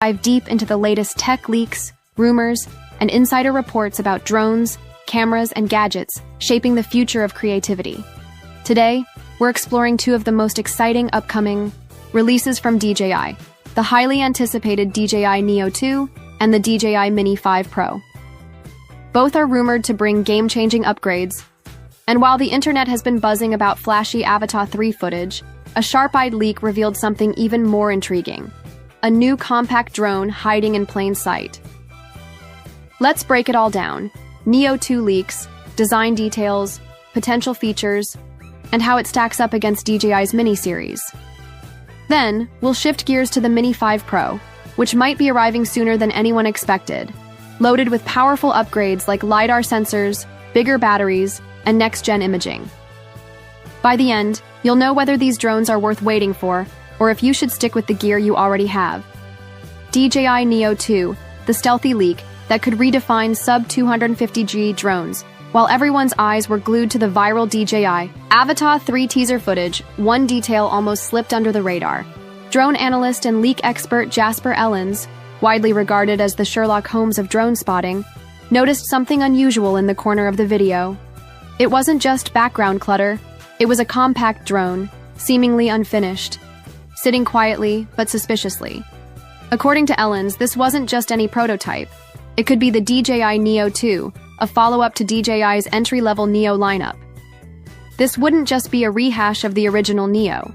Dive deep into the latest tech leaks, rumors, and insider reports about drones, cameras, and gadgets shaping the future of creativity. Today, we're exploring two of the most exciting upcoming releases from DJI, the highly anticipated DJI Neo 2 and the DJI Mini 5 Pro. Both are rumored to bring game-changing upgrades, and while the internet has been buzzing about flashy Avatar 3 footage, a sharp-eyed leak revealed something even more intriguing: a new compact drone hiding in plain sight. Let's break it all down: Neo 2 leaks, design details, potential features, and how it stacks up against DJI's Mini series. Then, we'll shift gears to the Mini 5 Pro, which might be arriving sooner than anyone expected, loaded with powerful upgrades like LiDAR sensors, bigger batteries, and next-gen imaging. By the end, you'll know whether these drones are worth waiting for, or if you should stick with the gear you already have. DJI Neo 2, the stealthy leak that could redefine sub-250G drones. While everyone's eyes were glued to the viral DJI Avatar 3 teaser footage, one detail almost slipped under the radar. Drone analyst and leak expert Jasper Ellens, widely regarded as the Sherlock Holmes of drone spotting, noticed something unusual in the corner of the video. It wasn't just background clutter, it was a compact drone, seemingly unfinished, sitting quietly but suspiciously. According to Ellens, this wasn't just any prototype. It could be the DJI Neo 2, a follow-up to DJI's entry-level Neo lineup. This wouldn't just be a rehash of the original Neo.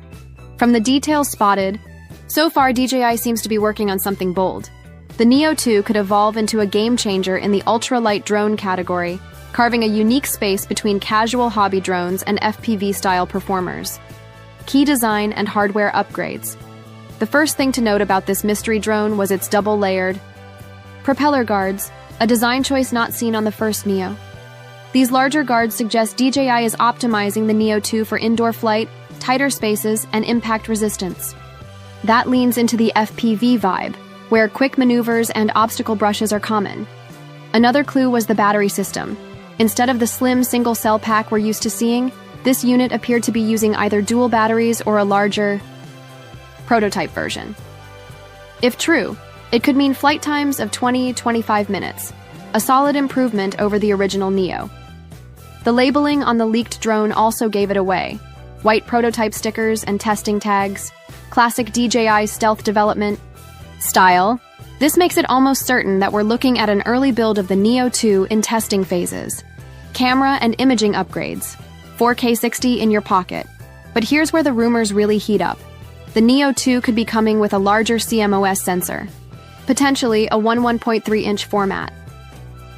From the details spotted, so far DJI seems to be working on something bold. The Neo 2 could evolve into a game-changer in the ultralight drone category, carving a unique space between casual hobby drones and FPV-style performers. Key design and hardware upgrades. The first thing to note about this mystery drone was its double-layered propeller guards, a design choice not seen on the first Neo. These larger guards suggest DJI is optimizing the Neo 2 for indoor flight, tighter spaces, and impact resistance. That leans into the FPV vibe, where quick maneuvers and obstacle brushes are common. Another clue was the battery system. Instead of the slim single-cell pack we're used to seeing, this unit appeared to be using either dual batteries or a larger prototype version. If true, it could mean flight times of 20-25 minutes, a solid improvement over the original Neo. The labeling on the leaked drone also gave it away: white prototype stickers and testing tags, classic DJI stealth development style. This makes it almost certain that we're looking at an early build of the Neo 2 in testing phases. Camera and imaging upgrades, 4K 60 in your pocket. But here's where the rumors really heat up. The Neo 2 could be coming with a larger CMOS sensor, potentially a 1.3-inch format.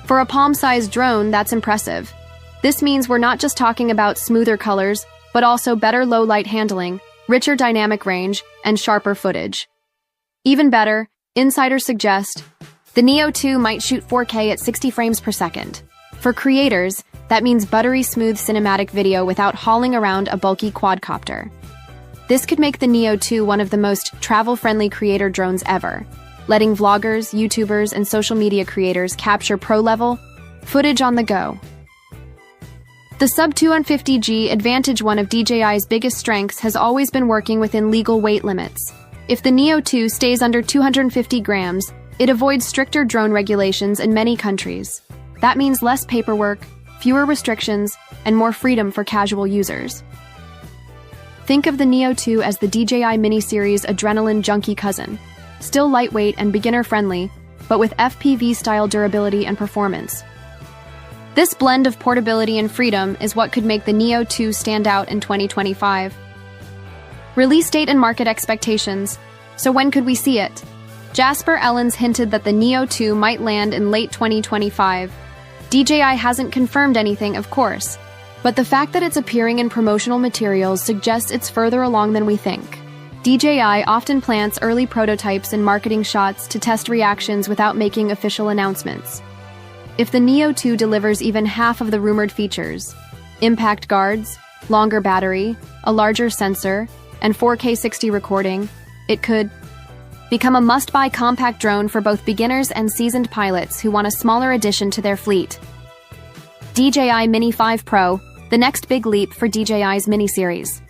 For a palm-sized drone, that's impressive. This means we're not just talking about smoother colors, but also better low-light handling, richer dynamic range, and sharper footage. Even better, insiders suggest the Neo 2 might shoot 4K at 60 frames per second. For creators, that means buttery smooth cinematic video without hauling around a bulky quadcopter. This could make the Neo 2 one of the most travel-friendly creator drones ever, letting vloggers, YouTubers, and social media creators capture pro-level footage on the go. The sub-250G advantage, one of DJI's biggest strengths, has always been working within legal weight limits. If the Neo 2 stays under 250 grams, it avoids stricter drone regulations in many countries. That means less paperwork, fewer restrictions, and more freedom for casual users. Think of the Neo 2 as the DJI Mini series' adrenaline junkie cousin. Still lightweight and beginner-friendly, but with FPV-style durability and performance. This blend of portability and freedom is what could make the Neo 2 stand out in 2025. Release date and market expectations. So when could we see it? Jasper Ellens hinted that the Neo 2 might land in late 2025. DJI hasn't confirmed anything, of course, but the fact that it's appearing in promotional materials suggests it's further along than we think. DJI often plants early prototypes and marketing shots to test reactions without making official announcements. If the Neo 2 delivers even half of the rumored features, impact guards, longer battery, a larger sensor, and 4K 60 recording, it could become a must-buy compact drone for both beginners and seasoned pilots who want a smaller addition to their fleet. DJI Mini 5 Pro, the next big leap for DJI's Mini series.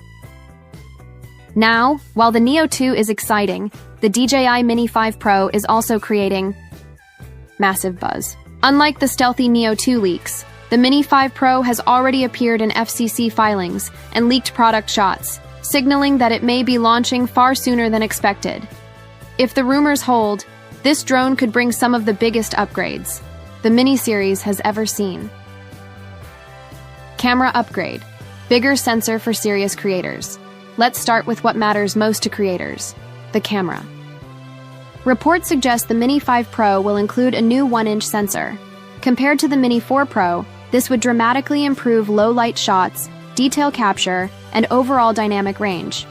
Now, while the Neo 2 is exciting, the DJI Mini 5 Pro is also creating massive buzz. Unlike the stealthy Neo 2 leaks, the Mini 5 Pro has already appeared in FCC filings and leaked product shots, signaling that it may be launching far sooner than expected. If the rumors hold, this drone could bring some of the biggest upgrades the Mini series has ever seen. Camera upgrade. Bigger sensor for serious creators. Let's start with what matters most to creators, the camera. Reports suggest the Mini 5 Pro will include a new 1-inch sensor. Compared to the Mini 4 Pro, this would dramatically improve low-light shots, detail capture, and overall dynamic range.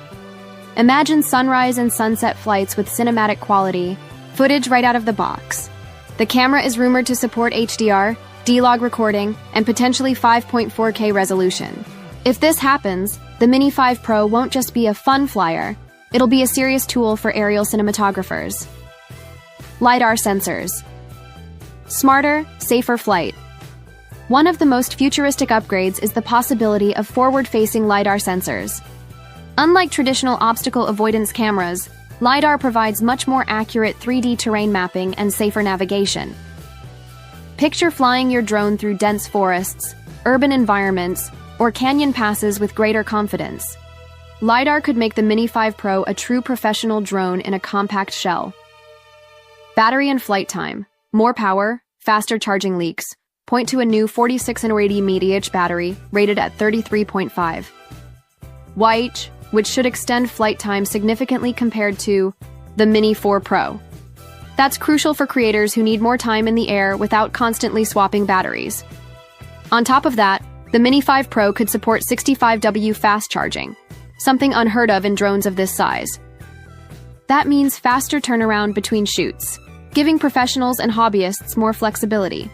Imagine sunrise and sunset flights with cinematic quality, footage right out of the box. The camera is rumored to support HDR, D-Log recording, and potentially 5.4K resolution. If this happens, the Mini 5 Pro won't just be a fun flyer, it'll be a serious tool for aerial cinematographers. LiDAR sensors. Smarter, safer flight. One of the most futuristic upgrades is the possibility of forward-facing LiDAR sensors. Unlike traditional obstacle avoidance cameras, LiDAR provides much more accurate 3D terrain mapping and safer navigation. Picture flying your drone through dense forests, urban environments, or canyon passes with greater confidence. LiDAR could make the Mini 5 Pro a true professional drone in a compact shell. Battery and flight time. More power, faster charging leaks, point to a new 4680 mAh battery rated at 33.5 Wh, which should extend flight time significantly compared to the Mini 4 Pro. That's crucial for creators who need more time in the air without constantly swapping batteries. On top of that, the Mini 5 Pro could support 65W fast charging, something unheard of in drones of this size. That means faster turnaround between shoots, giving professionals and hobbyists more flexibility.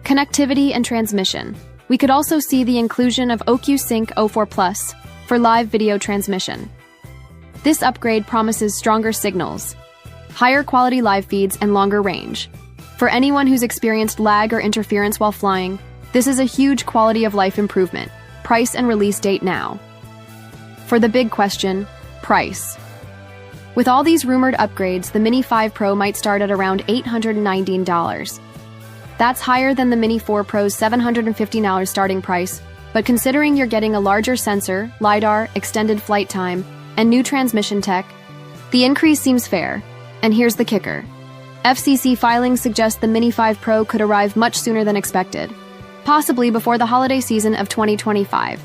Connectivity and transmission. We could also see the inclusion of OcuSync 04 Plus for live video transmission. This upgrade promises stronger signals, higher quality live feeds, and longer range. For anyone who's experienced lag or interference while flying, this is a huge quality of life improvement. Price and release date now. For the big question, price. With all these rumored upgrades, the Mini 5 Pro might start at around $819. That's higher than the Mini 4 Pro's $750 starting price, but considering you're getting a larger sensor, LiDAR, extended flight time, and new transmission tech, the increase seems fair. And here's the kicker. FCC filings suggest the Mini 5 Pro could arrive much sooner than expected, possibly before the holiday season of 2025.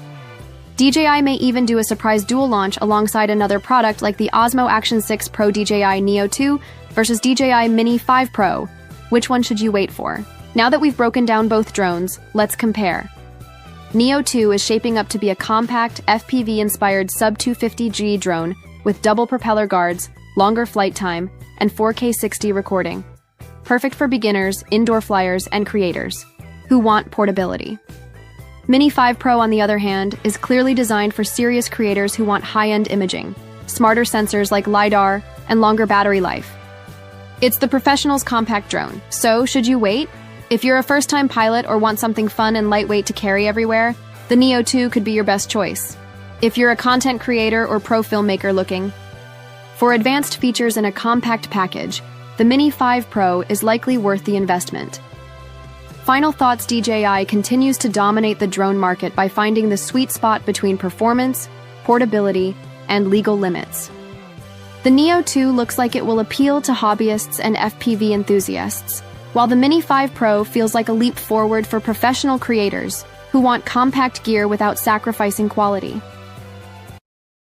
DJI may even do a surprise dual launch alongside another product like the Osmo Action 6 Pro DJI Neo 2 versus DJI Mini 5 Pro. Which one should you wait for? Now that we've broken down both drones, let's compare. Neo 2 is shaping up to be a compact, FPV-inspired sub-250G drone with double propeller guards, longer flight time, and 4K 60 recording. Perfect for beginners, indoor flyers, and creators who want portability. Mini 5 Pro, on the other hand, is clearly designed for serious creators who want high-end imaging, smarter sensors like LiDAR, and longer battery life. It's the professional's compact drone, so should you wait? If you're a first-time pilot or want something fun and lightweight to carry everywhere, the Neo 2 could be your best choice. If you're a content creator or pro filmmaker looking for advanced features in a compact package, the Mini 5 Pro is likely worth the investment. Final thoughts: DJI continues to dominate the drone market by finding the sweet spot between performance, portability, and legal limits. The Neo 2 looks like it will appeal to hobbyists and FPV enthusiasts, while the Mini 5 Pro feels like a leap forward for professional creators who want compact gear without sacrificing quality.